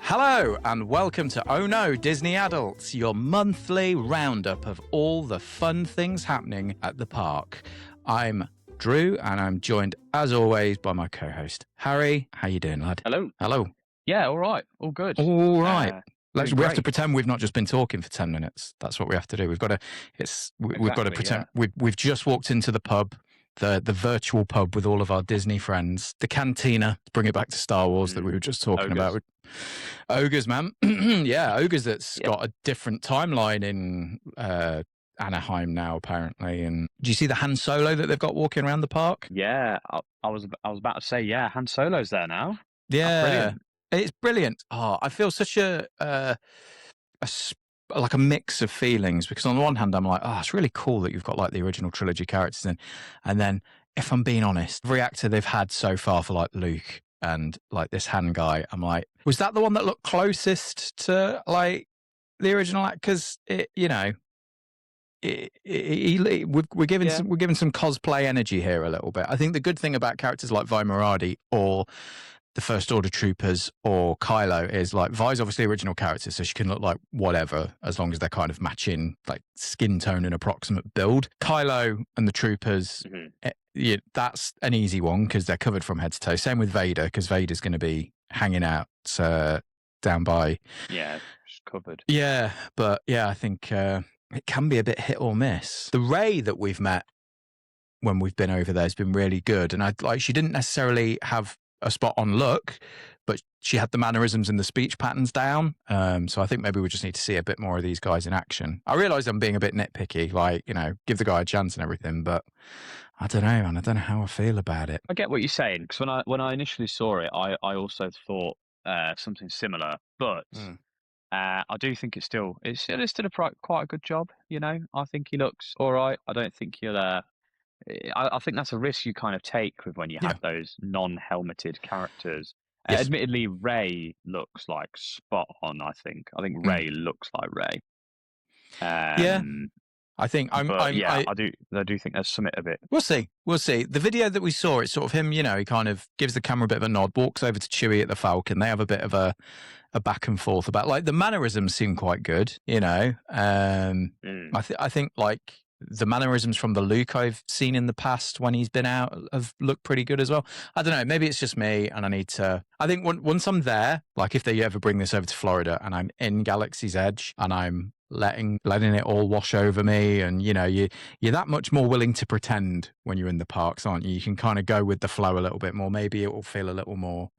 Hello and welcome to Oh No Disney Adults, your monthly roundup of all the fun things happening at the park. I'm Drew and I'm joined as always by my co-host Harry. How you doing, lad? Hello. Hello. Yeah, all right. All good. All right. We have to great. pretend we've not just been talking for 10 minutes. That's what we have to do. We've got to pretend we've just walked into the pub, the virtual pub with all of our Disney friends, the cantina, to bring it back to Star Wars that we were just talking about. Ogres, man. Yeah, Ogres that's got a different timeline in Anaheim now, apparently. And do you see the Han Solo that they've got walking around the park? Yeah, I was about to say, yeah, Han Solo's there now. Yeah, brilliant. It's brilliant. Oh, I feel such like a mix of feelings, because on the one hand I'm like, oh, it's really cool that you've got like the original trilogy characters in, and then if I'm being honest, every actor they've had so far for like Luke and like this Han guy, I'm like, was that the one that looked closest to like the original act? Because we're giving some cosplay energy here a little bit. I think the good thing about characters like Vi Moradi or the First Order Troopers or Kylo is like Vi's obviously original character, so she can look like whatever as long as they're kind of matching like skin tone and approximate build. Kylo and the Troopers, that's an easy one because they're covered from head to toe. Same with Vader, because Vader's going to be hanging out down by. Yeah, just covered. Yeah, but yeah, I think it can be a bit hit or miss. The Rey that we've met when we've been over there has been really good, and she didn't necessarily have a spot on look, but she had the mannerisms and the speech patterns down. So I think maybe we just need to see a bit more of these guys in action. I realise I'm being a bit nitpicky, like, give the guy a chance and everything, but I don't know, man. I don't know how I feel about it. I get what you're saying, because when I initially saw it, I also thought something similar, but I do think it's still quite a good job. I think he looks all right. I don't think he'll. I think that's a risk you kind of take with when you have those non-helmeted characters. Yes. Admittedly, Rey looks like spot on. I think Rey looks like Rey. I think I do think there's something a bit. We'll see. The video that we saw, it's sort of him, he kind of gives the camera a bit of a nod, walks over to Chewie at the Falcon. They have a bit of a back and forth about, like, the mannerisms seem quite good, I think like the mannerisms from the Luke I've seen in the past when he's been out have looked pretty good as well. I don't know, maybe it's just me and I think once I'm there, like if they ever bring this over to Florida and I'm in Galaxy's Edge and I'm letting it all wash over me, and you're that much more willing to pretend when you're in the parks, aren't you? You can kind of go with the flow a little bit more. Maybe it will feel a little more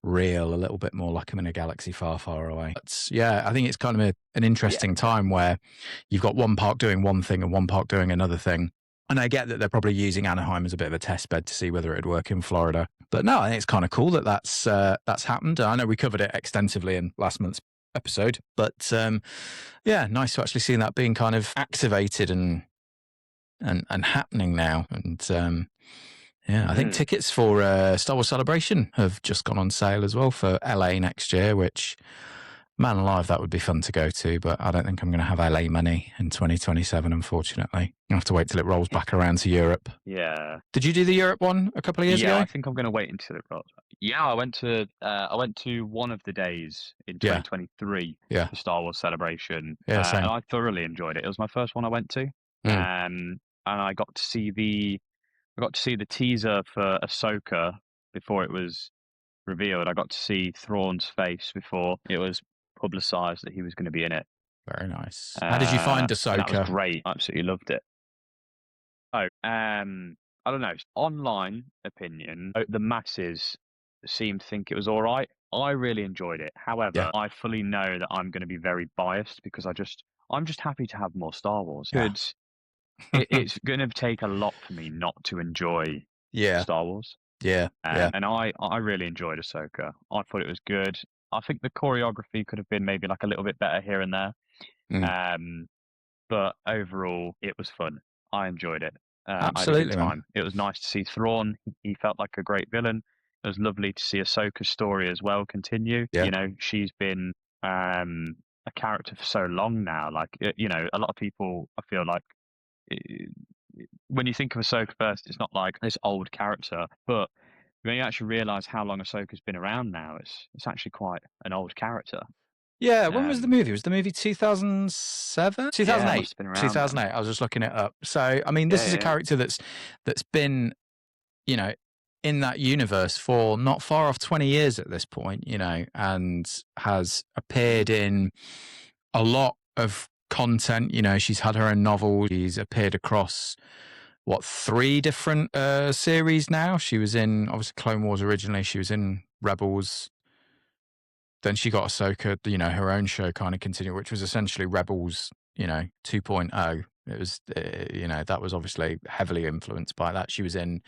real, a little bit more like I'm in a galaxy far, far away. But yeah, I think it's kind of an interesting time where you've got one park doing one thing and one park doing another thing. And I get that they're probably using Anaheim as a bit of a test bed to see whether it'd work in Florida. But no, I think it's kind of cool that that's happened. I know we covered it extensively in last month's episode, but nice to actually see that being kind of activated and happening now. And I think tickets for Star Wars Celebration have just gone on sale as well for LA next year, which, man alive, that would be fun to go to, but I don't think I'm going to have LA money in 2027, unfortunately. I have to wait till it rolls back around to Europe. Yeah. Did you do the Europe one a couple of years ago? Yeah, I think I'm going to wait until it rolls. Yeah, I went to one of the days in 2023 for Star Wars Celebration. Yeah, same. And I thoroughly enjoyed it. It was my first one I went to. And I got to see the teaser for Ahsoka before it was revealed. I got to see Thrawn's face before it was publicized that he was going to be in it. Very nice. How did you find Ahsoka? That was great. I absolutely loved it. I don't know. Online opinion, the masses seem to think it was all right. I really enjoyed it. However, I fully know that I'm going to be very biased because I'm just happy to have more Star Wars. It's going to take a lot for me not to enjoy Star Wars. And I really enjoyed Ahsoka. I thought it was good. I think the choreography could have been maybe like a little bit better here and there. But overall, it was fun. I enjoyed it. Absolutely, I had a good time. It was nice to see Thrawn. He felt like a great villain. It was lovely to see Ahsoka's story as well continue. She's been a character for so long now. Like, a lot of people, I feel like, when you think of Ahsoka first, it's not like this old character, but when you actually realise how long Ahsoka's been around now, it's actually quite an old character. Yeah, when was the Um, movie? Was the movie 2007? yeah, it 2008. must have been around then. 2008. I was just looking it up. So, I mean, this is a Yeah. character that's been, you know, in that universe for not far off 20 years at this point, you know, and has appeared in a lot of content. You know, she's had her own novel. She's appeared across, what, 3 different series now. She was in, obviously, Clone Wars originally. She was in Rebels. Then she got Ahsoka, you know, her own show kind of continued, which was essentially Rebels, you know, 2.0. It was, you know, that was obviously heavily influenced by that. She was in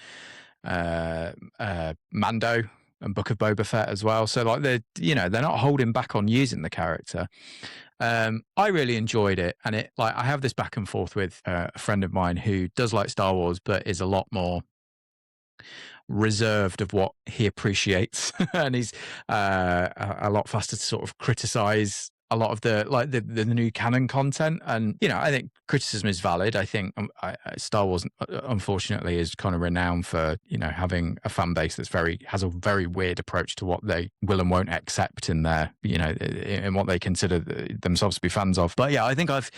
Mando and Book of Boba Fett as well. So like they're, you know, they're not holding back on using the character. I really enjoyed it, and it, like, I have this back and forth with a friend of mine who does like Star Wars, but is a lot more reserved of what he appreciates, and he's a lot faster to sort of criticize a lot of the new canon content. And you know, I think criticism is valid. I think Star Wars, unfortunately, is kind of renowned for, you know, having a fan base that's has a very weird approach to what they will and won't accept in their, you know, in what they consider themselves to be fans of. But yeah, I think I've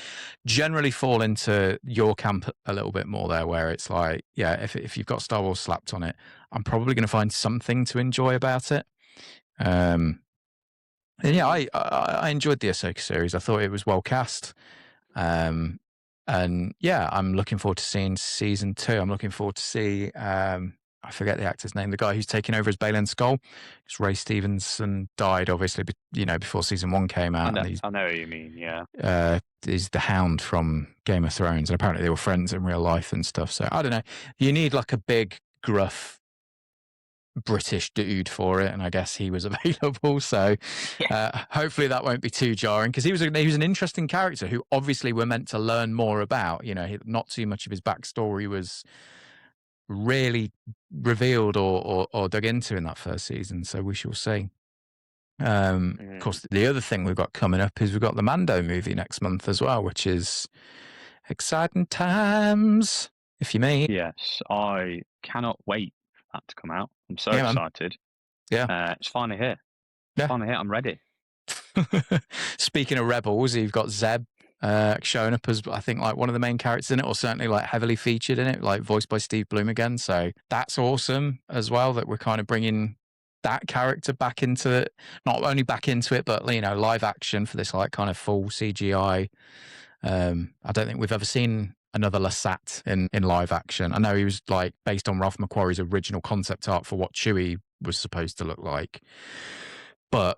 generally fall into your camp a little bit more there, where it's like, yeah, if you've got Star Wars slapped on it, I'm probably going to find something to enjoy about it. And yeah, I enjoyed the Ahsoka series. I thought it was well cast. And yeah, I'm looking forward to seeing season 2. I'm looking forward to see, I forget the actor's name, the guy who's taking over as Baylan Skoll. Because Ray Stevenson died, obviously, you know, before season 1 came out. I know what you mean, yeah. He's the Hound from Game of Thrones. And apparently they were friends in real life and stuff. So I don't know. You need like a big, gruff British dude for it, and I guess he was available. So hopefully that won't be too jarring, because he was an interesting character who obviously we're meant to learn more about. You know, not too much of his backstory was really revealed or dug into in that first season. So we shall see. Of course, the other thing we've got coming up is we've got the Mando movie next month as well, which is exciting times, if you mean. Yes, I cannot wait for that to come out. I'm so excited. Yeah. It's finally here. Yeah. Finally here. I'm ready. Speaking of Rebels, you've got Zeb showing up as, I think, like one of the main characters in it, or certainly like heavily featured in it, like voiced by Steve Bloom again. So that's awesome as well, that we're kind of bringing that character back into it, not only back into it, but, you know, live action for this like kind of full CGI. I don't think we've ever seen another Lasat in live action. I know he was like based on Ralph McQuarrie's original concept art for what Chewie was supposed to look like, but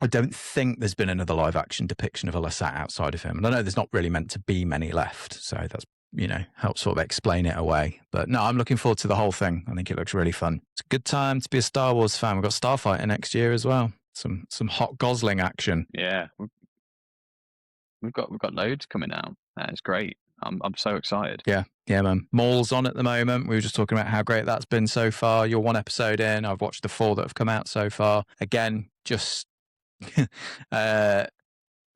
I don't think there's been another live action depiction of a Lasat outside of him. And I know there's not really meant to be many left, so that's, you know, helps sort of explain it away. But no, I'm looking forward to the whole thing. I think it looks really fun. It's a good time to be a Star Wars fan. We've got Starfighter next year as well. Some hot Gosling action. Yeah, we've got loads coming out. It's great. I'm so excited. Yeah, man. Maul's on at the moment. We were just talking about how great that's been so far. You're 1 episode in. I've watched the 4 that have come out so far. Again, just weird,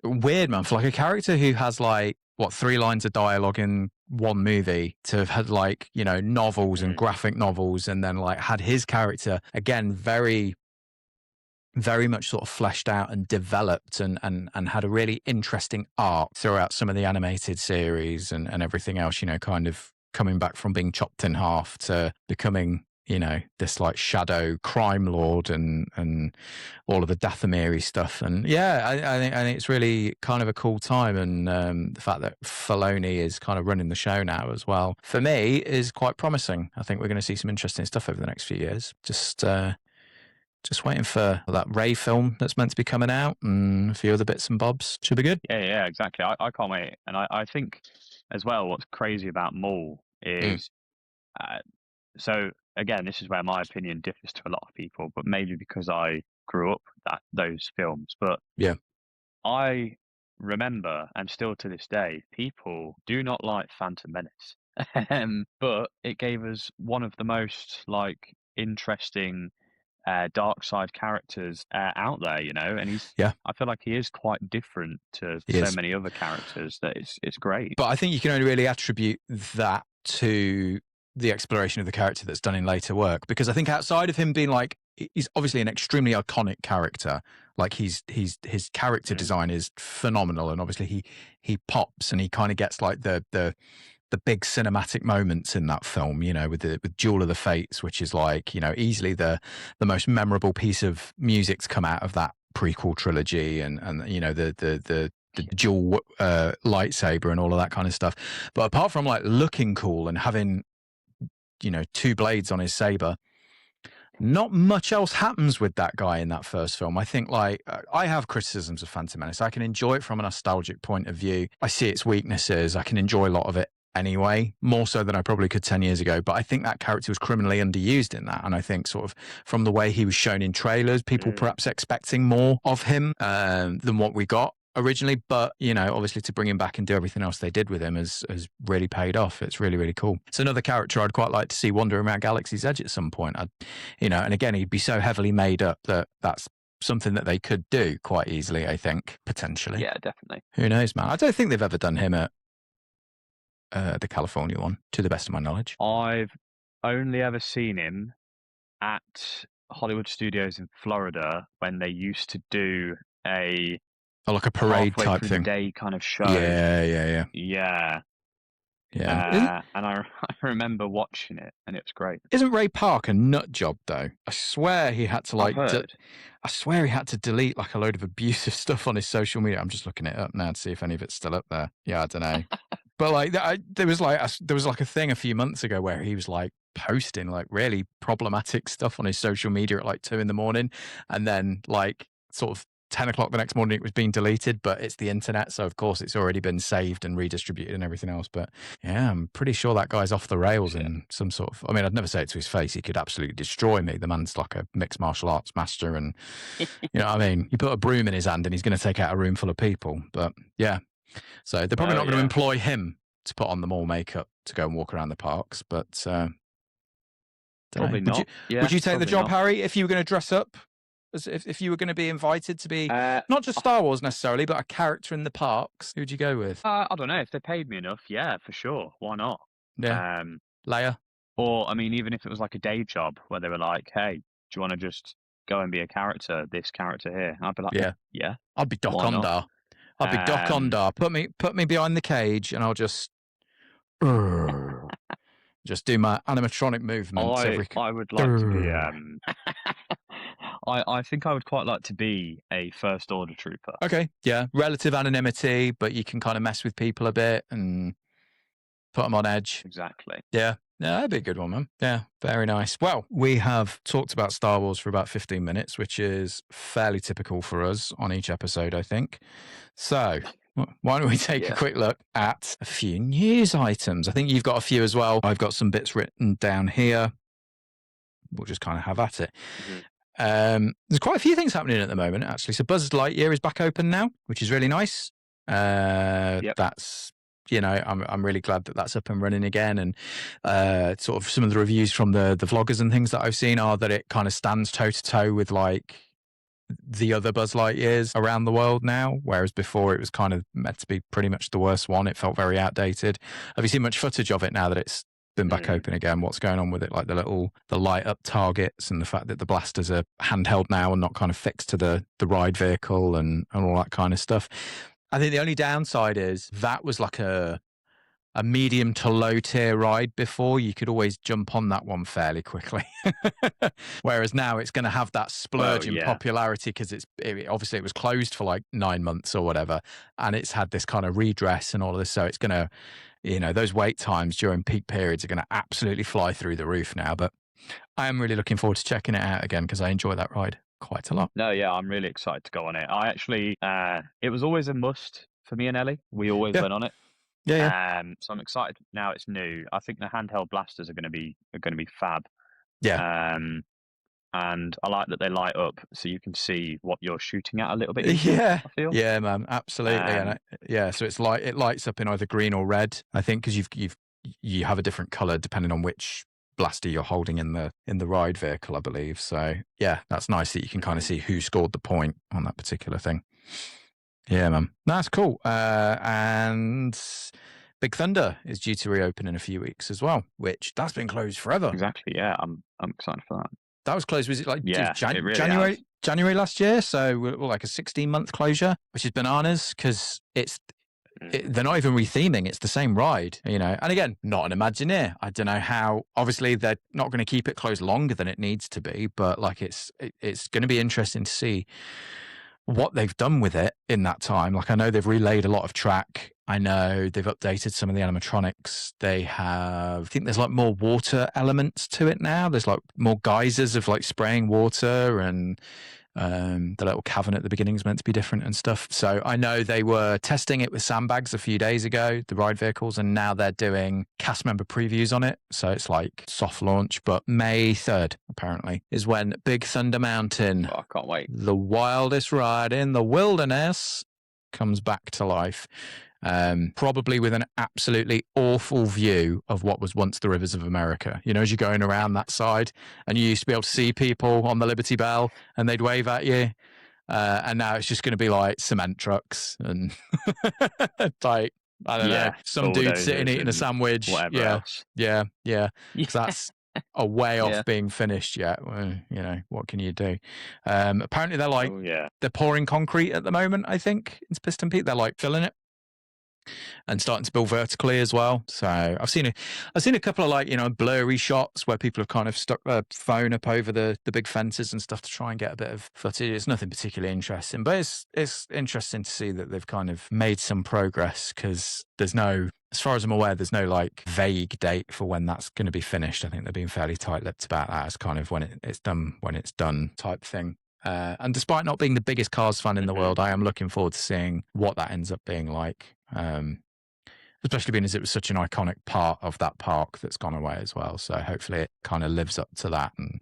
man. For like a character who has like, what, 3 lines of dialogue in 1 movie, to have had like, you know, novels and graphic novels, and then like had his character again very much sort of fleshed out and developed, and had a really interesting arc throughout some of the animated series and everything else, you know, kind of coming back from being chopped in half to becoming, you know, this like shadow crime lord and all of the Dathomiri stuff. And yeah, I think it's really kind of a cool time. And the fact that Filoni is kind of running the show now as well, for me, is quite promising. I think we're going to see some interesting stuff over the next few years. Just waiting for that Rey film that's meant to be coming out, and a few other bits and bobs. Should be good. Yeah, exactly. I can't wait. And I think as well, what's crazy about Maul is, so again, this is where my opinion differs to a lot of people, but maybe because I grew up with those films. But yeah, I remember, and still to this day, people do not like Phantom Menace. But it gave us one of the most like interesting dark side characters out there, you know, and I feel like he is quite different to so many other characters that it's great. But I think you can only really attribute that to the exploration of the character that's done in later work, because I think outside of him being like, he's obviously an extremely iconic character. Like his character design is phenomenal, and obviously he pops and he kind of gets like the big cinematic moments in that film, you know, with Duel of the Fates, which is like, you know, easily the most memorable piece of music to come out of that prequel trilogy, and you know the dual lightsaber and all of that kind of stuff. But apart from like looking cool and having, you know, two blades on his saber, not much else happens with that guy in that first film. I think, like, I have criticisms of Phantom Menace. I can enjoy it from a nostalgic point of view. I see its weaknesses. I can enjoy a lot of it anyway, more so than I probably could 10 years ago. But I think that character was criminally underused in that. And I think sort of from the way he was shown in trailers, people perhaps expecting more of him than what we got originally. But, you know, obviously to bring him back and do everything else they did with him has really paid off. It's really, really cool. It's another character I'd quite like to see wandering around Galaxy's Edge at some point. You know, and again, he'd be so heavily made up that that's something that they could do quite easily, I think, potentially. Yeah, definitely. Who knows, man? I don't think they've ever done him at the California one, to the best of my knowledge. I've only ever seen him at Hollywood Studios in Florida when they used to do like a parade type thing, the day kind of show. Yeah. And I remember watching it, and it was great. Isn't Ray Park a nut job though? I swear he had to like. I swear he had to delete like a load of abusive stuff on his social media. I'm just looking it up now to see if any of it's still up there. Yeah, I don't know. But like, there was like a thing a few months ago where he was like posting like really problematic stuff on his social media at like 2 a.m, and then like sort of 10 o'clock the next morning it was being deleted, but it's the internet, so of course it's already been saved and redistributed and everything else. But yeah, I'm pretty sure that guy's off the rails in some sort of, I mean, I'd never say it to his face. He could absolutely destroy me. The man's like a mixed martial arts master, and you know what I mean? You put a broom in his hand and he's going to take out a room full of people. But yeah, so they're probably not going to employ him to put on the mall makeup to go and walk around the parks, but probably not. Would you take the job, Harry, if you were going to dress up? If you were going to be invited to be not just Star Wars necessarily, but a character in the parks, who'd you go with? I don't know. If they paid me enough, yeah, for sure. Why not? Yeah. Leia? Or, I mean, even if it was like a day job where they were like, hey, do you want to just go and be a character, this character here? I'd be like, yeah. I'd be Doc Ondar. I'd be Doc Ondar. Put me behind the cage and I'll just just do my animatronic movements. I would like to be... I think I would quite like to be a First Order trooper. Okay, yeah. Relative anonymity, but you can kind of mess with people a bit and put them on edge. Exactly. Yeah, that'd be a good one, man. Yeah, very nice. Well, we have talked about Star Wars for about 15 minutes, which is fairly typical for us on each episode, I think. So why don't we take a quick look at a few news items? I think you've got a few as well. I've got some bits written down here. We'll just kind of have at it. There's quite a few things happening at the moment, actually. So Buzz Lightyear is back open now, which is really nice. That's, you know, I'm really glad that that's up and running again. And sort of some of the reviews from the vloggers and things that I've seen are that it kind of stands toe to toe with like the other Buzz Lightyears around the world now, whereas before it was kind of meant to be pretty much the worst one. It felt very outdated. Have you seen much footage of it now that it's been back open again? What's going on with it? Like the light up targets and the fact that the blasters are handheld now and not kind of fixed to the ride vehicle and all that kind of stuff. I think the only downside is that was like a medium to low tier ride before. You could always jump on that one fairly quickly. Whereas now it's going to have that splurge in popularity because obviously it was closed for like 9 months or whatever, and it's had this kind of redress and all of this. So it's going to, you know, those wait times during peak periods are going to absolutely fly through the roof now. But I am really looking forward to checking it out again because I enjoy that ride quite a lot. No, yeah, I'm really excited to go on it. I actually, it was always a must for me and Ellie. We always went on it. Yeah. So I'm excited now it's new. I think the handheld blasters are going to be fab. Yeah. And I like that they light up so you can see what you're shooting at a little bit easier, I feel. Yeah, man, absolutely. So it's like it lights up in either green or red, I think, because you have a different color depending on which blaster you're holding in the ride vehicle, I believe. So yeah, that's nice that you can kind of see who scored the point on that particular thing. Yeah, man, that's cool. And Big Thunder is due to reopen in a few weeks as well, which that's been closed forever. Exactly. Yeah, I'm excited for that. That was closed. Was it like Yeah, it really January? has. January last year, so we're like a 16-month closure, which is bananas because they're not even retheming. It's the same ride, you know. And again, not an Imagineer. I don't know how. Obviously, they're not going to keep it closed longer than it needs to be, but like it's going to be interesting to see what they've done with it in that time. Like I know they've relayed a lot of track. I know they've updated some of the animatronics. They have, I think there's like more water elements to it now. There's like more geysers of like spraying water, and the little cavern at the beginning is meant to be different and stuff. So I know they were testing it with sandbags a few days ago, the ride vehicles, and now they're doing cast member previews on it. So it's like soft launch, but May 3rd, apparently, is when Big Thunder Mountain, Oh, I can't wait. the wildest ride in the wilderness, comes back to life. Probably with an absolutely awful view of what was once the rivers of America. You know, as you're going around that side, and you used to be able to see people on the Liberty Bell, and they'd wave at you. And now it's just going to be like cement trucks and like, I don't know, some dude sitting eating a sandwich. Else. Yeah. Because that's a way off being finished yet. Well, you know, what can you do? Apparently they're like, they're pouring concrete at the moment, I think, into Piston Peak. They're like filling it and starting to build vertically as well. So I've seen a couple of like, you know, blurry shots where people have kind of stuck their phone up over the big fences and stuff to try and get a bit of footage. It's nothing particularly interesting, but it's interesting to see that they've kind of made some progress, because there's no, as far as I'm aware, there's no like vague date for when that's going to be finished. I think they're being fairly tight-lipped about that. It's kind of when it's done type thing. And despite not being the biggest Cars fan in the world, I am looking forward to seeing what that ends up being like. Especially being as it was such an iconic part of that park that's gone away as well. So hopefully it kind of lives up to that and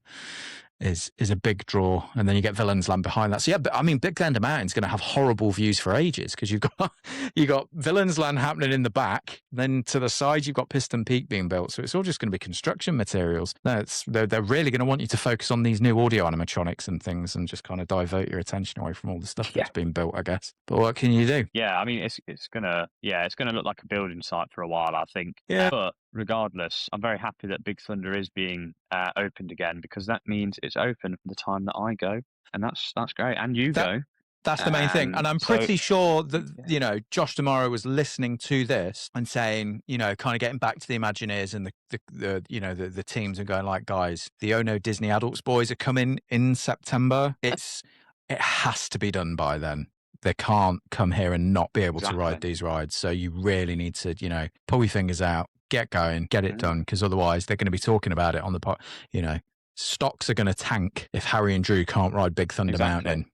is a big draw. And then you get Villains Land behind that. So yeah, but I mean, Big Thunder Mountain's going to have horrible views for ages, because you've got Villains Land happening in the back. Then to the side, you've got Piston Peak being built. So it's all just going to be construction materials. No, they're really going to want you to focus on these new audio animatronics and things, and just kind of divert your attention away from all the stuff that's been built, I guess. But what can you do? Yeah, I mean, it's gonna look like a building site for a while, I think. Yeah. But regardless, I'm very happy that Big Thunder is being opened again, because that means it's open for the time that I go, and that's great. And you go. That's the main thing. And I'm pretty sure that, you know, Josh D'Amaro was listening to this and saying, you know, kind of getting back to the Imagineers and the teams, and going like, guys, the Ono Disney Adults boys are coming in September. It has to be done by then. They can't come here and not be able to ride these rides. So you really need to, you know, pull your fingers out, get going, get it done, because otherwise they're going to be talking about it on the pod. You know, stocks are going to tank if Harry and Drew can't ride Big Thunder Mountain.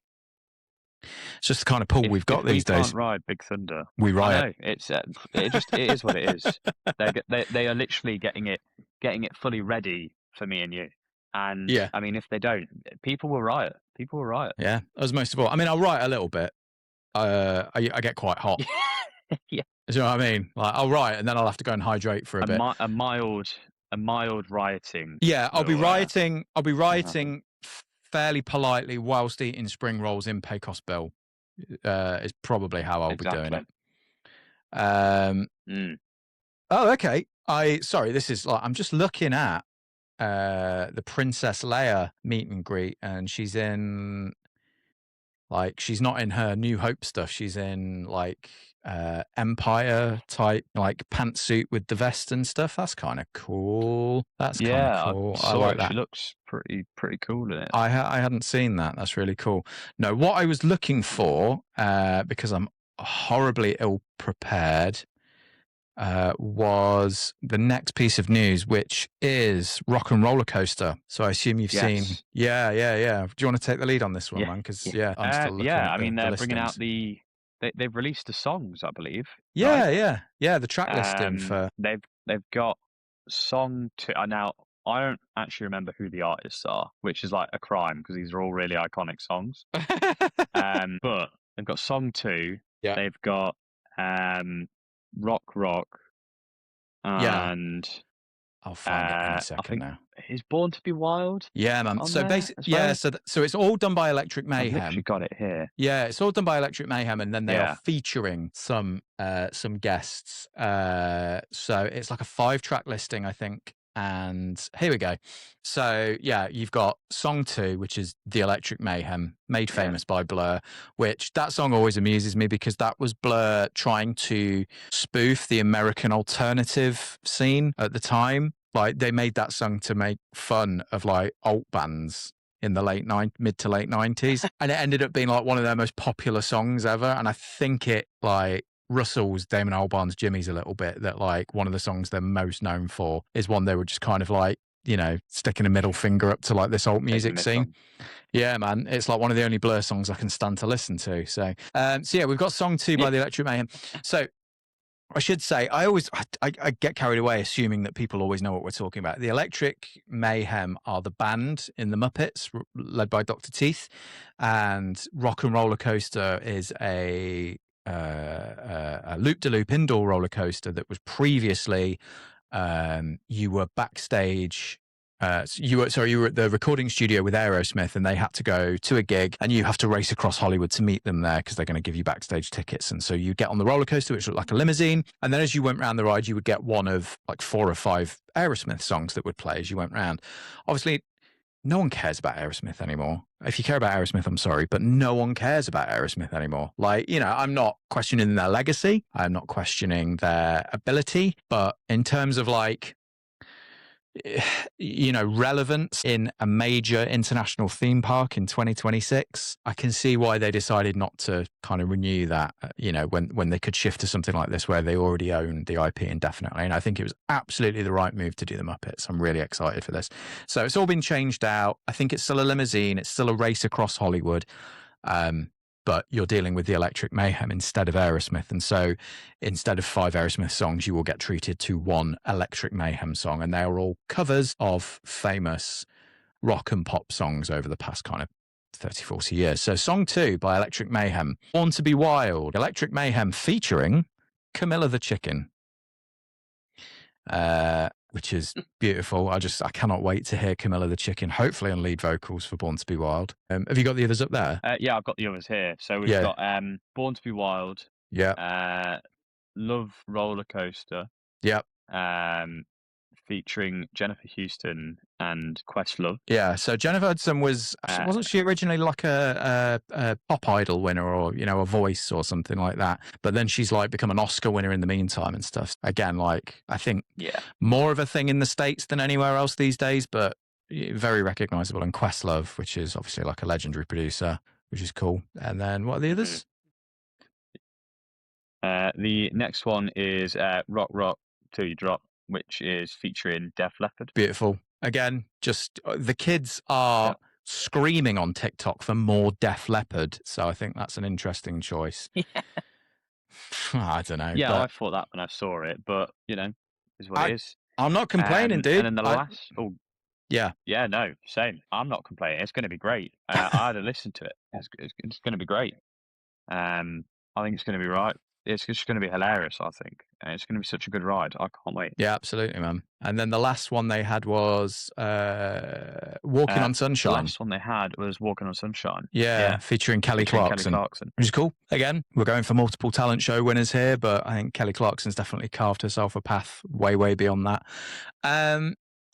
It's just the kind of pull we've got these days. We can't ride Big Thunder. We ride it. It is what it is. They are literally getting it fully ready for me and you. And yeah, I mean, if they don't, people will riot. Yeah, as most of all. I mean, I'll riot a little bit. I get quite hot. Yeah. Do you know what I mean? Like, I'll riot and then I'll have to go and hydrate for a bit. A mild rioting. Yeah, I'll be rioting. I'll be rioting fairly politely whilst eating spring rolls in Pecos Bill. Is probably how I'll be doing it. Oh, okay. This is like, I'm just looking at the Princess Leia meet and greet, and she's in, like, she's not in her New Hope stuff. She's in like Empire type, like pantsuit with the vest and stuff. That's kind of cool. That's kind of cool. I like that. She looks pretty cool in it. I hadn't seen that. That's really cool. No, what I was looking for, because I'm horribly ill prepared, was the next piece of news, which is Rock and Roller Coaster. So I assume you've seen. Yeah. Do you want to take the lead on this one, man? Because I'm still looking at I mean, they're the bringing out they've released the songs, I believe. Yeah. The track listing for. They've got song 2. Now I don't actually remember who the artists are, which is like a crime because these are all really iconic songs. But they've got song 2. Yeah. They've got Rock, and I'll find it in a second now. is Born to Be Wild Yeah, man. on So there basically, as yeah. well? So it's all done by Electric I've literally Mayhem. got it here. Yeah, it's all done by Electric Mayhem, and then they are Yeah. featuring some guests. So it's like a 5-track listing, I think. And here we go. So yeah, you've got song 2, which is The Electric Mayhem, made famous by Blur, which that song always amuses me because that was Blur trying to spoof the American alternative scene at the time. Like they made that song to make fun of like alt bands in the mid to late 90s, and it ended up being like one of their most popular songs ever. And I think it like Russell's Damon Albarn's Jimmy's a little bit, that like one of the songs they're most known for is one they were just kind of like, you know, sticking a middle finger up to like this alt music scene. Yeah, man, it's like one of the only Blur songs I can stand to listen to. So yeah, we've got song 2 by the Electric Mayhem. So I should say, I get carried away assuming that people always know what we're talking about. The Electric Mayhem are the band in the Muppets, led by Dr. Teeth, and Rock and Roller Coaster is a loop-de-loop indoor roller coaster that was previously you were backstage. You were at the recording studio with Aerosmith, and they had to go to a gig, and you have to race across Hollywood to meet them there because they're going to give you backstage tickets. And so you get on the roller coaster, which looked like a limousine, and then as you went round the ride, you would get one of like 4 or 5 Aerosmith songs that would play as you went round. Obviously, no one cares about Aerosmith anymore. If you care about Aerosmith, I'm sorry, but no one cares about Aerosmith anymore. Like, you know, I'm not questioning their legacy. I'm not questioning their ability. But in terms of like, you know, relevance in a major international theme park in 2026, I can see why they decided not to kind of renew that, you know, when they could shift to something like this where they already own the IP indefinitely. And I think it was absolutely the right move to do the Muppets. I'm really excited for this. So it's all been changed out. I think it's still a limousine. It's still a race across Hollywood. But you're dealing with the Electric Mayhem instead of Aerosmith. And so instead of 5 Aerosmith songs, you will get treated to 1 Electric Mayhem song. And they are all covers of famous rock and pop songs over the past kind of 30, 40 years. So song 2 by Electric Mayhem, Born to Be Wild. Electric Mayhem featuring Camilla the Chicken. Which is beautiful. I cannot wait to hear Camilla the Chicken, hopefully on lead vocals for Born to Be Wild. Have you got the others up there? Yeah, I've got the others here. So we've got Born to Be Wild. Yeah. Love Roller Coaster. Yep. Featuring Jennifer Houston and Questlove. Yeah, so Jennifer Hudson wasn't she originally like a pop idol winner, or, you know, a Voice or something like that? But then she's like become an Oscar winner in the meantime and stuff. Again, like I think more of a thing in the States than anywhere else these days, but very recognizable. And Questlove, which is obviously like a legendary producer, which is cool. And then what are the others? The next one is Rock Rock Till You Drop, which is featuring Def Leppard. Beautiful. Again, just the kids are screaming on TikTok for more Def Leppard, so I think that's an interesting choice. I don't know. Yeah, I thought that when I saw it, but you know, is what it is. I'm not complaining, dude. And then the last, yeah, no, same. I'm not complaining. It's going to be great. I had to listen to it. It's going to be great. I think it's going to be right. It's just going to be hilarious, I think. And it's going to be such a good ride. I can't wait. Yeah, absolutely, man. And then the last one they had was Walking on Sunshine. The last one they had was Walking on Sunshine. Yeah, featuring Kelly Clarkson. Which is cool. Again, we're going for multiple talent show winners here, but I think Kelly Clarkson's definitely carved herself a path way, way beyond that.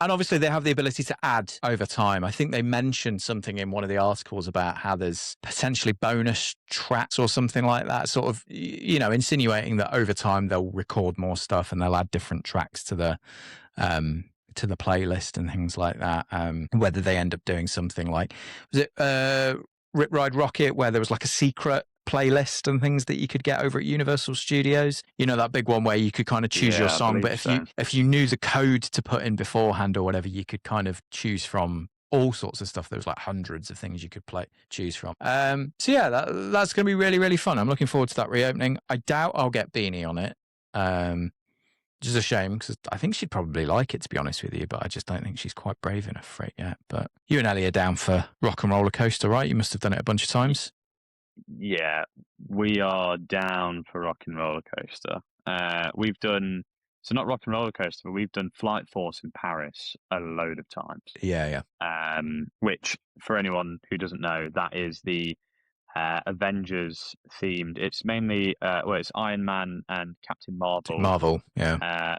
And obviously they have the ability to add over time. I think they mentioned something in one of the articles about how there's potentially bonus tracks or something like that, sort of, you know, insinuating that over time they'll record more stuff and they'll add different tracks to the playlist and things like that. Whether they end up doing something like, was it Rip Ride Rocket, where there was like a secret playlist and things that you could get over at Universal Studios, you know, that big one where you could kind of choose your song, but if you knew the code to put in beforehand or whatever, you could kind of choose from all sorts of stuff. There was like hundreds of things you could choose from. So yeah, that's going to be really, really fun. I'm looking forward to that reopening. I doubt I'll get Beanie on it, which is a shame because I think she'd probably like it, to be honest with you, but I just don't think she's quite brave enough for it yet. But you and Ellie are down for Rock and Roller Coaster, right? You must have done it a bunch of times. Yeah, we are down for Rock and Roller Coaster. We've done So not Rock and Roller Coaster, but we've done Flight Force in Paris a load of times. Yeah. Which, for anyone who doesn't know, that is the Avengers themed. It's mainly it's Iron Man and Captain Marvel. Yeah.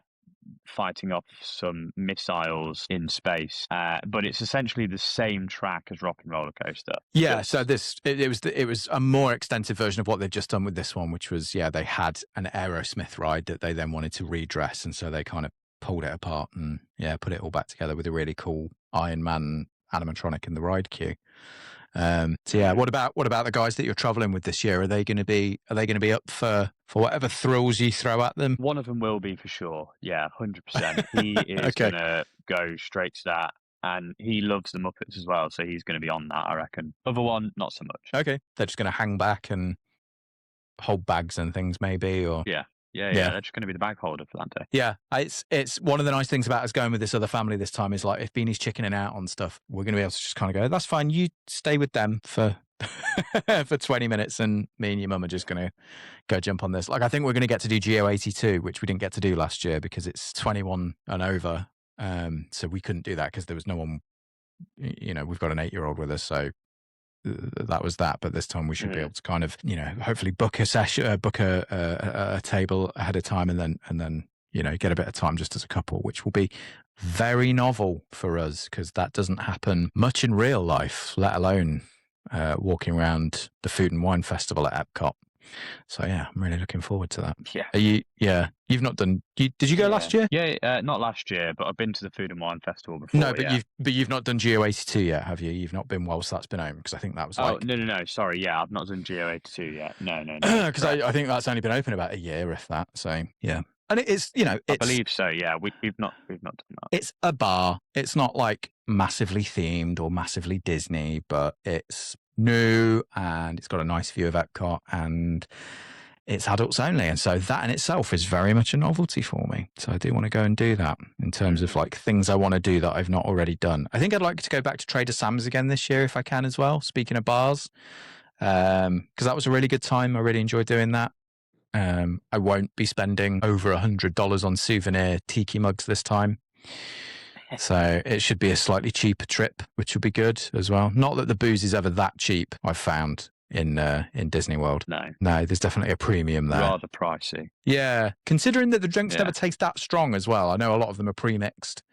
Fighting off some missiles in space. But it's essentially the same track as Rock and Roller Coaster. Yeah, so it was a more extensive version of what they've just done with this one, which was they had an Aerosmith ride that they then wanted to redress, and so they kind of pulled it apart and put it all back together with a really cool Iron Man animatronic in the ride queue. What about the guys that you're traveling with this year? Are they going to be up for whatever thrills you throw at them? One of them will be for sure. Yeah, 100%. He is Okay. gonna go straight to that, and he loves the Muppets as well, so he's going to be on that, I reckon. Other one, not so much. Okay, they're just going to hang back and hold bags and things, maybe, or Yeah. They're just going to be the bag holder for that day. Yeah, it's one of the nice things about us going with this other family this time is like if Beanie's chickening out on stuff, we're going to be able to just kind of go, that's fine, you stay with them for for 20 minutes and me and your mum are just going to go jump on this. Like I think we're going to get to do Geo 82, which we didn't get to do last year because it's 21 and over. So we couldn't do that because there was no one, we've got an 8-year-old with us, so that was that. But this time we should be able to kind of, hopefully book a session, book a table ahead of time, and then get a bit of time just as a couple, which will be very novel for us because that doesn't happen much in real life, let alone walking around the Food and Wine Festival at Epcot. So yeah, I'm really looking forward to that. Yeah. Are you? Yeah. You've not done. Did you go last year? Yeah, not last year, but I've been to the Food and Wine Festival before. No, but you've not done Geo 82 yet, have you? You've not been whilst that's been home because I think that was like. Oh no! Sorry, yeah, I've not done Geo 82 yet. No. Because I think that's only been open about a year, if that. So yeah, and it's I believe so. Yeah, we've not done that. It's a bar. It's not like massively themed or massively Disney, but it's new and it's got a nice view of Epcot and it's adults only. And so that in itself is very much a novelty for me. So I do want to go and do that in terms of like things I want to do that I've not already done. I think I'd like to go back to Trader Sam's again this year if I can as well. Speaking of bars, because that was a really good time. I really enjoyed doing that. I won't be spending over $100 on souvenir tiki mugs this time. So it should be a slightly cheaper trip, which would be good as well. Not that the booze is ever that cheap, I've found in Disney World. No, there's definitely a premium there. Rather pricey. Yeah, considering that the drinks never taste that strong as well. I know a lot of them are pre-mixed.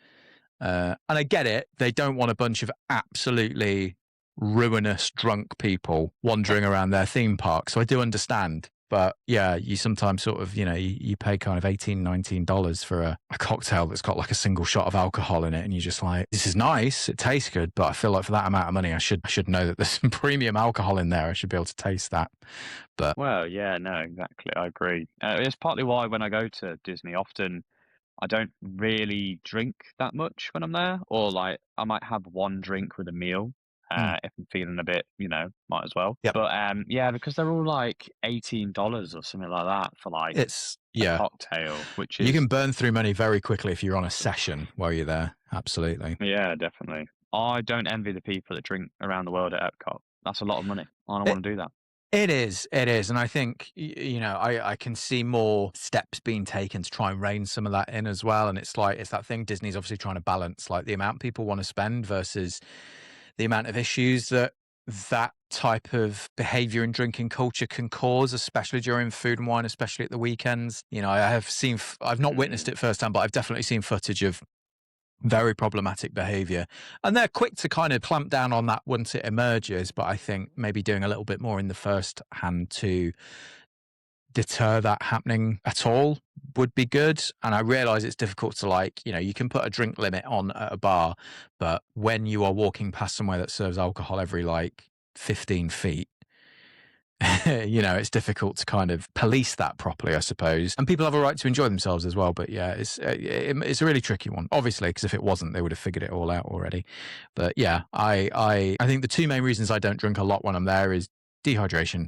And I get it. They don't want a bunch of absolutely ruinous drunk people wandering around their theme park. So I do understand. But yeah, you sometimes sort of, you pay kind of $18, $19 for a cocktail that's got like a single shot of alcohol in it. And you're just like, this is nice. It tastes good. But I feel like for that amount of money, I should know that there's some premium alcohol in there. I should be able to taste that. But well, yeah, no, exactly. I agree. It's partly why when I go to Disney, often I don't really drink that much when I'm there. Or like I might have one drink with a meal. If I'm feeling a bit, might as well. Yep. But because they're all like $18 or something like that for like a cocktail, which is you can burn through money very quickly if you're on a session while you're there. Absolutely. Yeah, definitely. I don't envy the people that drink around the world at Epcot. That's a lot of money. I don't want to do that. It is, and I think I can see more steps being taken to try and rein some of that in as well. And it's that thing Disney's obviously trying to balance, like the amount people want to spend versus the amount of issues that type of behavior and drinking culture can cause, especially during Food and Wine, especially at the weekends. I've not witnessed it firsthand, but I've definitely seen footage of very problematic behavior, and they're quick to kind of clamp down on that once it emerges. But I think maybe doing a little bit more in the first hand to deter that happening at all would be good. And I realize it's difficult to you can put a drink limit on at a bar, but when you are walking past somewhere that serves alcohol every 15 feet, it's difficult to kind of police that properly, I suppose. And people have a right to enjoy themselves as well. But yeah, it's a really tricky one, obviously, because if it wasn't, they would have figured it all out already. But yeah, I think the two main reasons I don't drink a lot when I'm there is dehydration.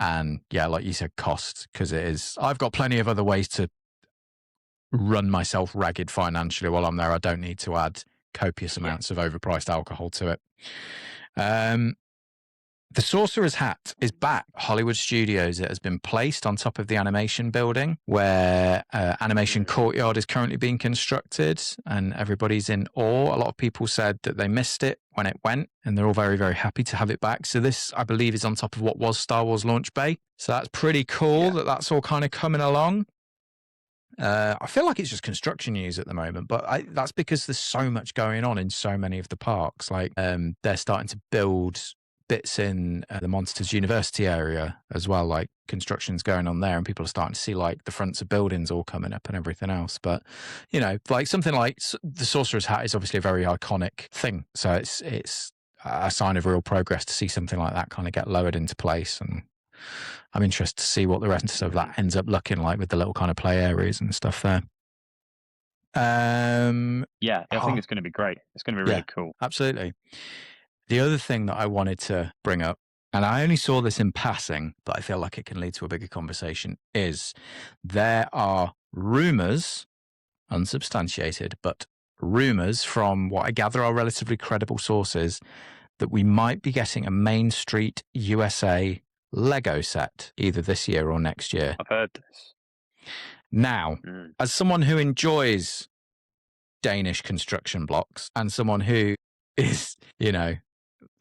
And yeah, like you said, cost, because I've got plenty of other ways to run myself ragged financially while I'm there. I don't need to add copious amounts of overpriced alcohol to it. The Sorcerer's Hat is back. Hollywood Studios. It has been placed on top of the animation building where Animation Courtyard is currently being constructed, and everybody's in awe. A lot of people said that they missed it when it went, and they're all very, very happy to have it back. So this, I believe, is on top of what was Star Wars Launch Bay. So that's pretty cool that that's all kind of coming along. I feel like it's just construction news at the moment, but that's because there's so much going on in so many of the parks. Like they're starting to build bits in the Monsters University area as well, like construction's going on there, and people are starting to see like the fronts of buildings all coming up and everything else. But you know, like something like the Sorcerer's Hat is obviously a very iconic thing, so it's a sign of real progress to see something like that kind of get lowered into place. And I'm interested to see what the rest of that ends up looking like with the little kind of play areas and stuff there. Yeah, I think it's going to be great. It's going to be really cool. Absolutely. The other thing that I wanted to bring up, and I only saw this in passing, but I feel like it can lead to a bigger conversation, is there are rumors, unsubstantiated, but rumors from what I gather are relatively credible sources, that we might be getting a Main Street USA Lego set either this year or next year. I've heard this. Now, as someone who enjoys Danish construction blocks and someone who is, you know,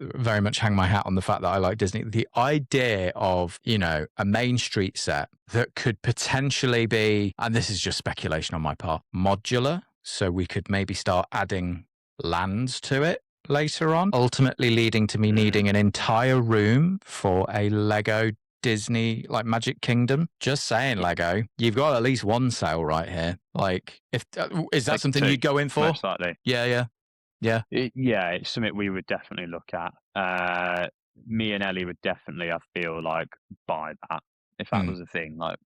very much hang my hat on the fact that I like Disney, the idea of, you know, a Main Street set that could potentially be, and this is just speculation on my part, modular. So we could maybe start adding lands to it later on, ultimately leading to me needing an entire room for a Lego Disney, like Magic Kingdom. Just saying, Lego, you've got at least one sale right here. Like, if is that like something you'd go in for? Most likely. Yeah. It's something we would definitely look at. Me and Ellie would definitely, I feel like, buy that if that was a thing. Like,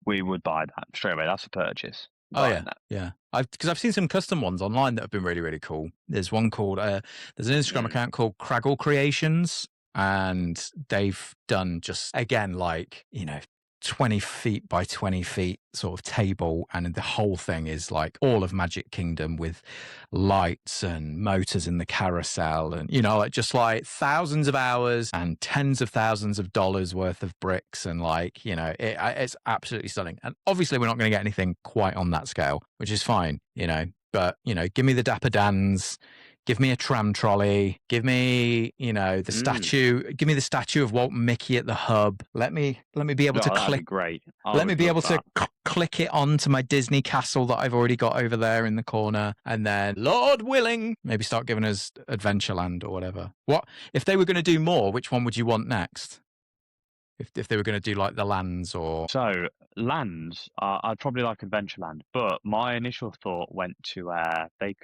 we would buy that straight away. That's a purchase. Yeah. Because I've seen some custom ones online that have been really, really cool. There's one called there's an Instagram account called Craggle Creations, and they've done just again like, you know, 20 feet by 20 feet sort of table, and the whole thing is like all of Magic Kingdom with lights and motors in the carousel, and, you know, like just like thousands of hours and tens of thousands of dollars worth of bricks, and like, you know, it's absolutely stunning. And obviously we're not going to get anything quite on that scale, which is fine, you know, but, you know, give me the Dapper Dans, give me a tram trolley, give me, you know, the statue, give me the statue of Walt and Mickey at the hub. Let me be able to click. Great. Let me be able to click it onto my Disney castle that I've already got over there in the corner, and then, Lord willing, maybe start giving us Adventureland or whatever. What if they were going to do more? Which one would you want next? If they were going to do like the lands or... So, lands, I'd probably like Adventureland, but my initial thought went to they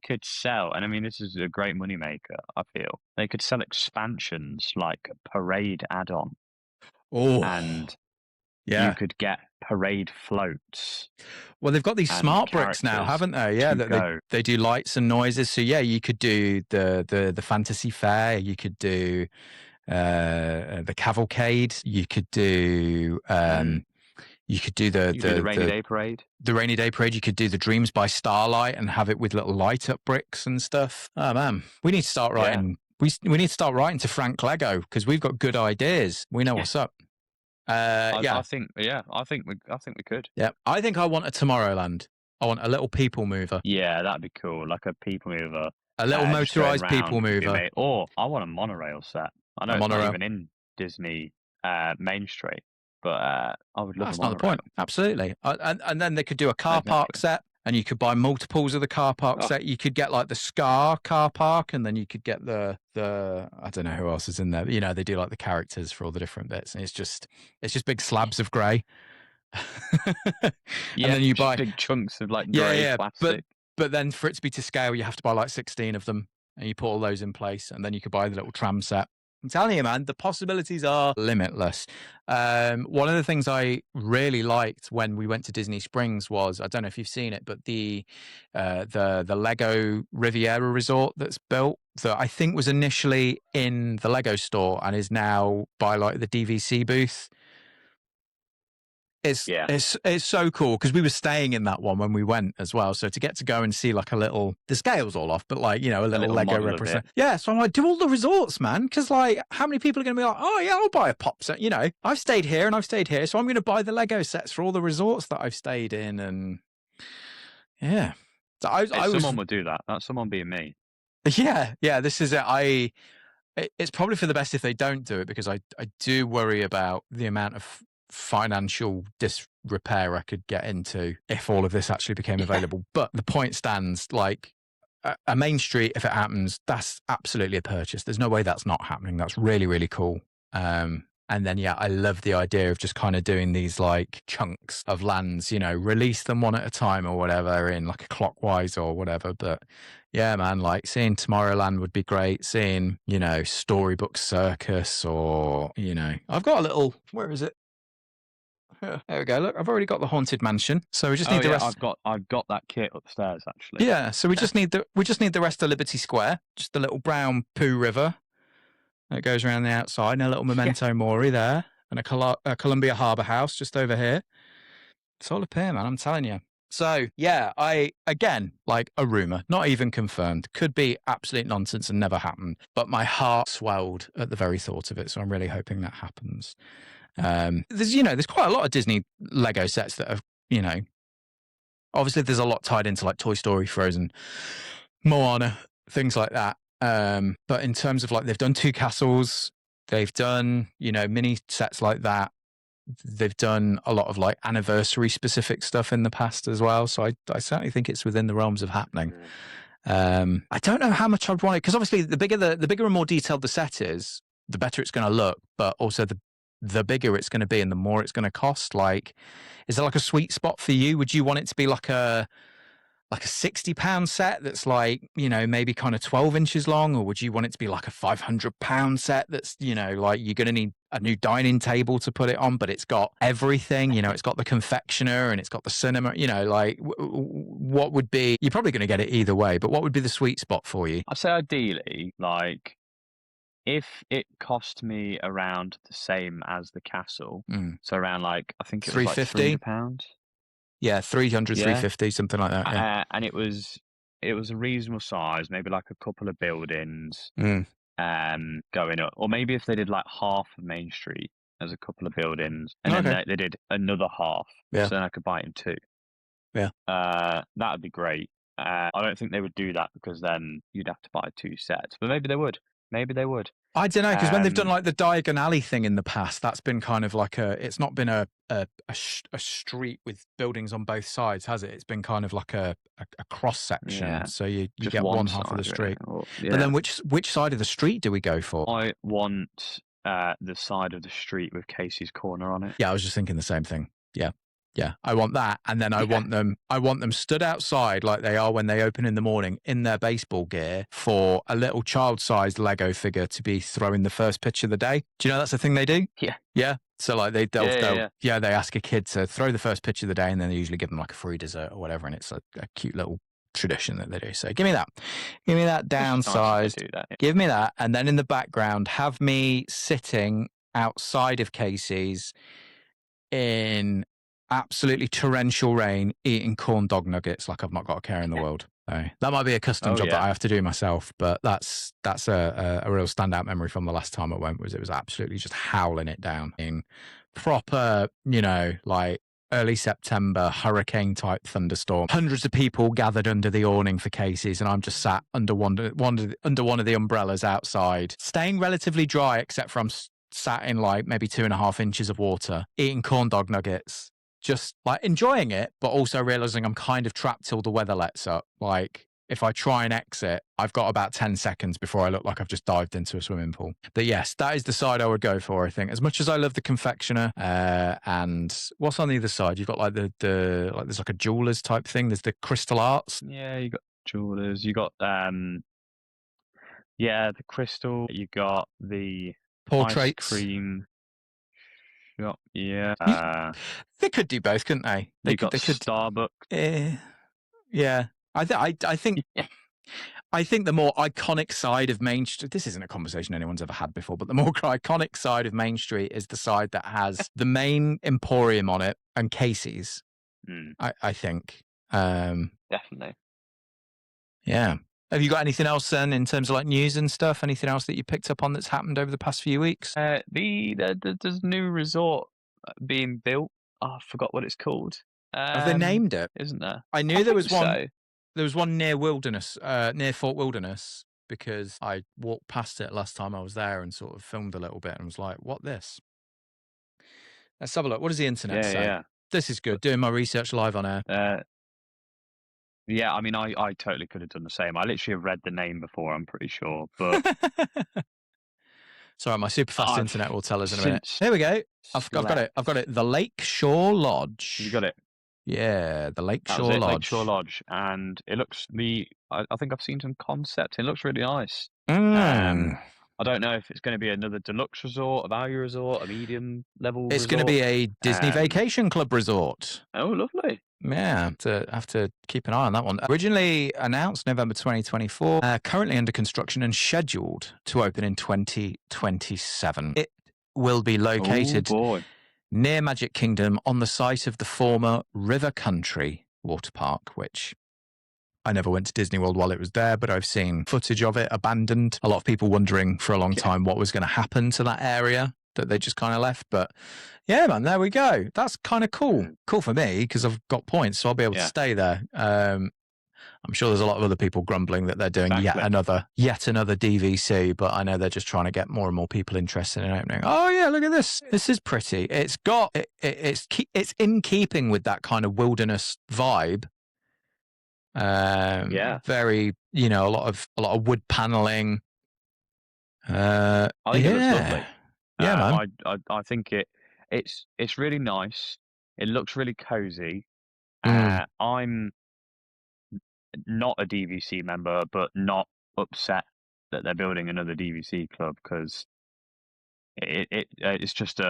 could sell, and I mean, this is a great moneymaker, I feel. They could sell expansions like Parade add-on. Oh. And you could get Parade floats. Well, they've got these smart bricks now, haven't they? Yeah, they do lights and noises. So yeah, you could do the Fantasy Fair, you could do the Cavalcade, you could do the Rainy Day Parade. The Rainy Day Parade. You could do the Dreams by Starlight and have it with little light up bricks and stuff. Oh man, we need to start writing. Yeah. We need to start writing to Frank Lego, because we've got good ideas. We know what's up. I think we could. Yeah, I think I want a Tomorrowland. I want a little people mover. Yeah, that'd be cool. Like a people mover. A little motorized people mover. Or I want a monorail set. I know it's not even in Disney Main Street, but I would love That's a monorail. Not the point. Absolutely. And then they could do a car park set, and you could buy multiples of the car park set. You could get like the Scar car park, and then you could get the I don't know who else is in there. You know, they do like the characters for all the different bits, and it's just big slabs of grey. And then you buy big chunks of like grey plastic. But then for it to be to scale, you have to buy like 16 of them, and you put all those in place, and then you could buy the little tram set. I'm telling you, man, the possibilities are limitless. One of the things I really liked when we went to Disney Springs was, I don't know if you've seen it, but the Lego Riviera Resort that's built, that I think was initially in the Lego store and is now by like the DVC booth. It's so cool because we were staying in that one when we went as well. So to get to go and see like the scale's all off, but like, a little Lego represent. Yeah. So I'm like, do all the resorts, man. Because like, how many people are going to be like, oh yeah, I'll buy a pop set. I've stayed here and I've stayed here. So I'm going to buy the Lego sets for all the resorts that I've stayed in. And yeah. So someone would do that. That's someone being me. Yeah. Yeah. This is it. It's probably for the best if they don't do it because I do worry about the amount of financial disrepair I could get into if all of this actually became available. But the point stands, like a Main Street, if it happens, that's absolutely a purchase. There's no way that's not happening. That's really, really cool. And then, yeah, I love the idea of just kind of doing these like chunks of lands, release them one at a time or whatever in like a clockwise or whatever. But yeah, man, like seeing Tomorrowland would be great. Seeing, Storybook Circus or, I've got a little, where is it? Yeah, there we go. Look, I've already got the Haunted Mansion. So we just need the rest. I've got that kit upstairs actually. Yeah. So we just need the rest of Liberty Square, just the little brown poo river. It goes around the outside, and a little Memento Mori there, and a Columbia Harbour House just over here. It's all up here, man, I'm telling you. So, yeah, again, like a rumour, not even confirmed, could be absolute nonsense and never happened, but my heart swelled at the very thought of it, so I'm really hoping that happens. There's quite a lot of Disney Lego sets that have, obviously there's a lot tied into like Toy Story, Frozen, Moana, things like that. But in terms of like, they've done 2 castles, they've done, mini sets like that. They've done a lot of like anniversary specific stuff in the past as well. So I certainly think it's within the realms of happening. I don't know how much I'd want it because obviously the bigger and more detailed the set is, the better it's going to look, but also the bigger it's going to be and the more it's going to cost. Like, is there like a sweet spot for you? Would you want it to be like a £60 set that's like, maybe kind of 12 inches long? Or would you want it to be like a £500 set that's, like you're going to need a new dining table to put it on, but it's got everything, it's got the confectioner and it's got the cinema, like what would be, you're probably going to get it either way, but what would be the sweet spot for you? I'd say ideally, like, if it cost me around the same as the castle, so around like, I think it was like £300. Yeah, 300, 350, something like that. Yeah. And it was a reasonable size, maybe like a couple of buildings going up. Or maybe if they did like half of Main Street as a couple of buildings, and then they did another half, so then I could buy it in 2. Yeah. That would be great. I don't think they would do that because then you'd have to buy 2 sets, but maybe they would. I don't know, because when they've done like the Diagon Alley thing in the past, that's been kind of like it's not been a street with buildings on both sides, has it? It's been kind of like a cross section. Yeah. So you get one half of the street. Really. But then which side of the street do we go for? I want the side of the street with Casey's Corner on it. Yeah, I was just thinking the same thing. Yeah. Yeah, I want that, and then I want them stood outside like they are when they open in the morning in their baseball gear for a little child-sized Lego figure to be throwing the first pitch of the day. Do you know that's the thing they do? Yeah. Yeah. So like they ask a kid to throw the first pitch of the day, and then they usually give them like a free dessert or whatever, and it's a cute little tradition that they do. So give me that downsized. Nice that, yeah. Give me that, and then in the background have me sitting outside of Casey's in absolutely torrential rain eating corn dog nuggets like I've not got a care in the world. So that might be a custom job that I have to do myself, but that's a real standout memory from the last time I went. It was absolutely just howling it down in proper, like early September hurricane type thunderstorm. Hundreds of people gathered under the awning for Casey's, and I'm just sat under one of the umbrellas outside, staying relatively dry except for I'm sat in like maybe 2.5 inches of water, eating corn dog nuggets, just like enjoying it, but also realizing I'm kind of trapped till the weather lets up. Like if I try and exit, I've got about 10 seconds before I look like I've just dived into a swimming pool. But yes, that is the side I would go for, I think. As much as I love the confectioner, and what's on the other side? You've got like there's like a jeweler's type thing. There's the Crystal Arts. Yeah, you got jewelers. You got the crystal. You got the portraits. Ice cream. Yeah. They could do both, couldn't they? They could Starbucks. Yeah. I think I think the more iconic side of Main Street, this isn't a conversation anyone's ever had before, but the more iconic side of Main Street is the side that has the main Emporium on it and Casey's, I think. Definitely. Yeah. Have you got anything else then in terms of like news and stuff? Anything else that you picked up on that's happened over the past few weeks? There's a new resort being built. Oh, I forgot what it's called. Have they named it? Isn't there? I knew there was one. So. There was one near Wilderness, near Fort Wilderness, because I walked past it last time I was there and sort of filmed a little bit and was like, what this? Let's have a look. What does the internet say? Yeah. This is good. Doing my research live on air. Yeah, I mean, I totally could have done the same. I literally have read the name before, I'm pretty sure. But sorry, my super fast internet will tell us in a minute. There we go. I've got it. I've got it. The Lakeshore Lodge. You got it? Yeah, the Lakeshore Lodge. Lakeshore Lodge, and it looks I think I've seen some concepts. It looks really nice. I don't know if it's going to be another deluxe resort, a value resort, a medium level. It's going to be a Disney Vacation Club resort. Oh, lovely. Yeah, have to keep an eye on that one. Originally announced November 2024, currently under construction and scheduled to open in 2027. It will be located near Magic Kingdom on the site of the former River Country water park, which I never went to Disney World while it was there, but I've seen footage of it abandoned. A lot of people wondering for a long time what was going to happen to that area that they just kind of left. But yeah, man, there we go. That's kind of cool. Cool for me because I've got points, so I'll be able to stay there. I'm sure there's a lot of other people grumbling that they're doing yet another DVC, but I know they're just trying to get more and more people interested in opening. Oh yeah, look at this. This is pretty. It's got it's in keeping with that kind of wilderness vibe. Very, a lot of wood paneling. I think it looks lovely. Yeah, man. I think it's really nice. It looks really cozy. I'm not a DVC member, but not upset that they're building another DVC club because it's just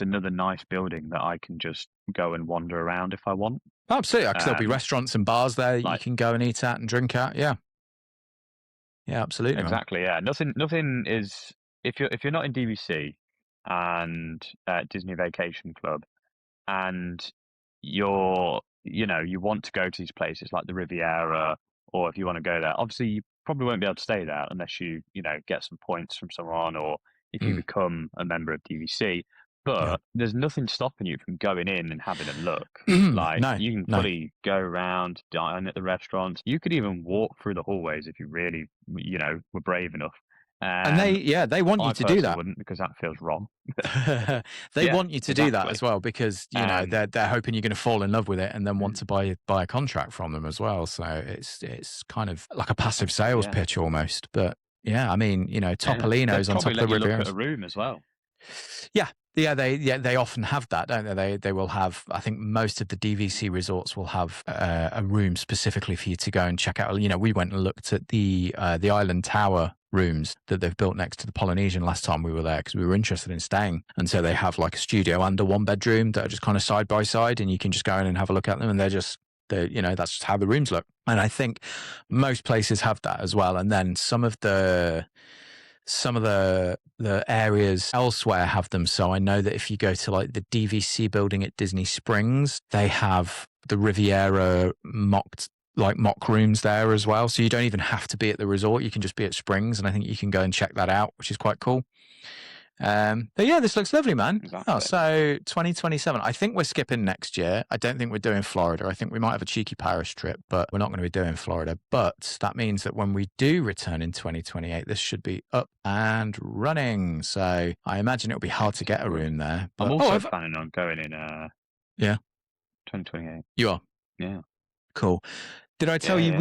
another nice building that I can just go and wander around if I want. Absolutely, because there'll be restaurants and bars there that you can go and eat at and drink at. Yeah, absolutely. Exactly. Man. Yeah, nothing is if you're not in DVC and Disney Vacation Club, and you want to go to these places like the Riviera, or if you want to go there, obviously you probably won't be able to stay there unless you get some points from someone, or if you become a member of DVC. But there's nothing stopping you from going in and having a look. You can fully go around, dine at the restaurants. You could even walk through the hallways if you really, were brave enough. And they want you to do that. Wouldn't, because that feels wrong. They want you to do that as well because they're hoping you're going to fall in love with it and then want to buy a contract from them as well. So it's kind of like a passive sales pitch almost. But yeah, I mean, Topolino's on top of the Riviera. Look at a room as well. Yeah, they often have that, don't they? They will have. I think most of the DVC resorts will have a room specifically for you to go and check out. We went and looked at the Island Tower rooms that they've built next to the Polynesian last time we were there because we were interested in staying. And so they have like a studio and a 1-bedroom that are just kind of side by side, and you can just go in and have a look at them. And that's just how the rooms look. And I think most places have that as well. And then some of the areas elsewhere have them. So I know that if you go to like the DVC building at Disney Springs, they have the Riviera mock rooms there as well. So you don't even have to be at the resort. You can just be at Springs. And I think you can go and check that out, which is quite cool. But yeah, this looks lovely, man. Exactly. Oh, so 2027. I think we're skipping next year. I don't think we're doing Florida. I think we might have a cheeky Paris trip, but we're not going to be doing Florida. But that means that when we do return in 2028, this should be up and running. So I imagine it'll be hard to get a room there. But, I'm also planning on going in 2028. You are? Yeah. Cool. Did I tell you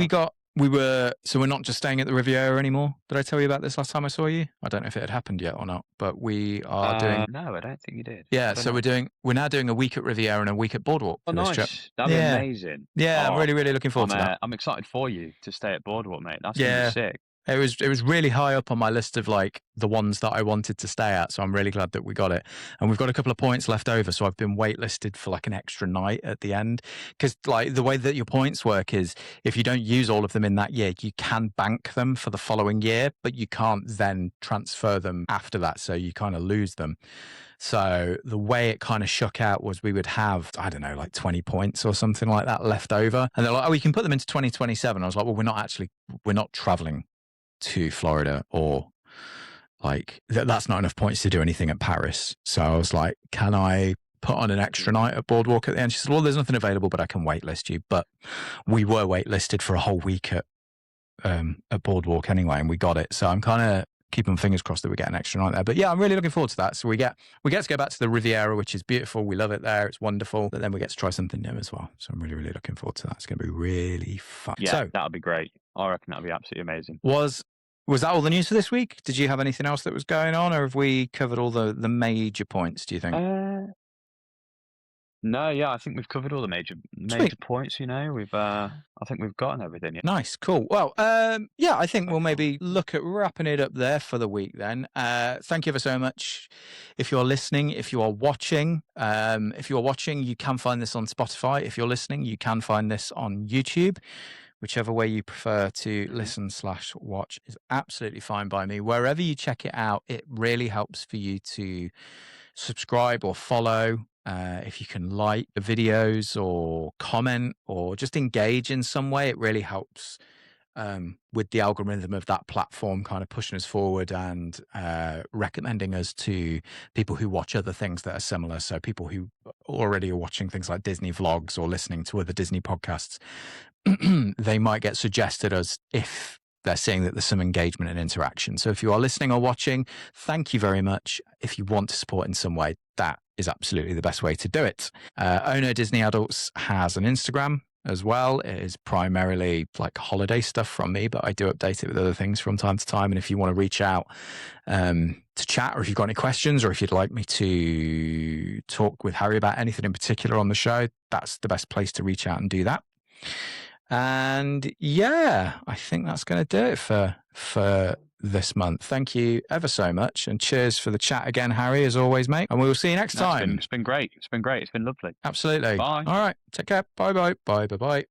so we're not just staying at the Riviera anymore? Did I tell you about this last time I saw you? I don't know if it had happened yet or not, but we are doing. No, I don't think you did. Yeah, so we're now doing a week at Riviera and a week at Boardwalk. Oh, nice. Trip. That'd be amazing. Yeah, I'm really, really looking forward to that. I'm excited for you to stay at Boardwalk, mate. That's gonna be sick. It was really high up on my list of like the ones that I wanted to stay at. So I'm really glad that we got it. And we've got a couple of points left over. So I've been waitlisted for like an extra night at the end. Because like the way that your points work is if you don't use all of them in that year, you can bank them for the following year, but you can't then transfer them after that. So you kind of lose them. So the way it kind of shook out was we would have, I don't know, like 20 points or something like that left over. And they're like, oh, we can put them into 2027. I was like, well, we're not traveling to Florida, or like that's not enough points to do anything at Paris. So I was like, can I put on an extra night at Boardwalk at the end? She said, well, there's nothing available, but I can waitlist you. But we were waitlisted for a whole week at Boardwalk anyway, and we got it. So I'm kind of keeping fingers crossed that we get an extra night there. But yeah, I'm really looking forward to that. So we get to go back to the Riviera, which is beautiful. We love it there. It's wonderful. But then we get to try something new as well. So I'm really, really looking forward to that. It's going to be really fun. Yeah, so, that'll be great. I reckon that'll be absolutely amazing. Was that all the news for this week? Did you have anything else that was going on, or have we covered all the major points, do you think? No, yeah, I think we've covered all the major points, you know. I think we've gotten everything. Yeah. Nice, cool. Well, yeah, I think we'll maybe look at wrapping it up there for the week then. Thank you ever so much. If you're listening, if you are watching, you can find this on Spotify. If you're listening, you can find this on YouTube. Whichever way you prefer to listen/watch is absolutely fine by me. Wherever you check it out, it really helps for you to subscribe or follow. If you can like the videos or comment or just engage in some way, it really helps with the algorithm of that platform kind of pushing us forward and recommending us to people who watch other things that are similar. So people who already are watching things like Disney vlogs or listening to other Disney podcasts, they might get suggested us if they're seeing that there's some engagement and interaction. So if you are listening or watching, thank you very much. If you want to support in some way, that is absolutely the best way to do it. Ono Disney Adults has an Instagram as well. It is primarily like holiday stuff from me, but I do update it with other things from time to time. And if you want to reach out to chat, or if you've got any questions, or if you'd like me to talk with Harry about anything in particular on the show, that's the best place to reach out and do that. And yeah, I think that's going to do it for this month. Thank you ever so much, and cheers for the chat again, Harry, as always, mate. And we will see you next time. It's been great. It's been lovely. Absolutely. Bye. All right. Take care. Bye.